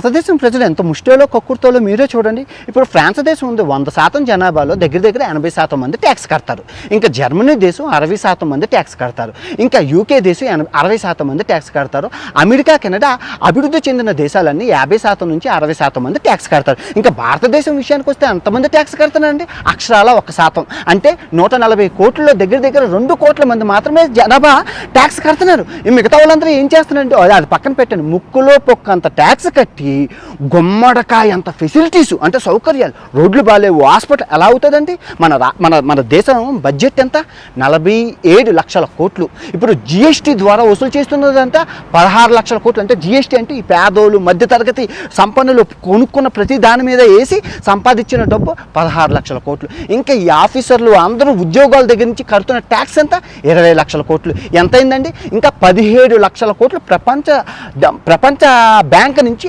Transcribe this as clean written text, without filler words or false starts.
భారతదేశం ప్రజలు ఎంత ముష్టిలో కక్కుర్తోలో మీరే చూడండి. ఇప్పుడు ఫ్రాన్స్ దేశం ఉంది, 100% జనాభాలో దగ్గర 80% మంది ట్యాక్స్ కడతారు. ఇంకా జర్మనీ దేశం 60% మంది ట్యాక్స్ కడతారు. ఇంకా యూకే దేశం 60% మంది ట్యాక్స్ కడతారు. అమెరికా, కెనడా అభివృద్ధి చెందిన దేశాలన్నీ 50% నుంచి 60% మంది ట్యాక్స్ కడతారు. ఇంకా భారతదేశం విషయానికి వస్తే ఎంతమంది ట్యాక్స్ కడతారండి? అక్షరాల 1%. అంటే 140 కోట్లలో దగ్గర 2 కోట్ల మంది మాత్రమే జనాభా ట్యాక్స్ కడుతున్నారు. మిగతా వాళ్ళందరూ ఏం చేస్తున్నారంటే అది పక్కన పెట్టండి, ముక్కులో పొక్కంత ట్యాక్స్ కట్టి గుమ్మడకాయ అంత ఫెసిలిటీస్ అంటే సౌకర్యాలు, రోడ్లు బాగాలేవు, హాస్పిటల్ ఎలా అవుతుందండి? మన దేశం బడ్జెట్ ఎంత? 47 లక్షల కోట్లు. ఇప్పుడు జిఎస్టీ ద్వారా వసూలు చేస్తున్నదంతా 16 లక్షల కోట్లు. అంటే జిఎస్టీ అంటే ఈ పేదోళ్ళు, మధ్యతరగతి సంపన్నులు కొనుక్కున్న ప్రతి దాని మీద వేసి సంపాదించిన డబ్బు 16 లక్షల కోట్లు. ఇంకా ఈ ఆఫీసర్లు అందరూ ఉద్యోగాల దగ్గర నుంచి కడుతున్న ట్యాక్స్ ఎంత? 20 లక్షల కోట్లు. ఎంత అయిందండి? ఇంకా 17 లక్షల కోట్లు ప్రపంచ బ్యాంక్ నుంచి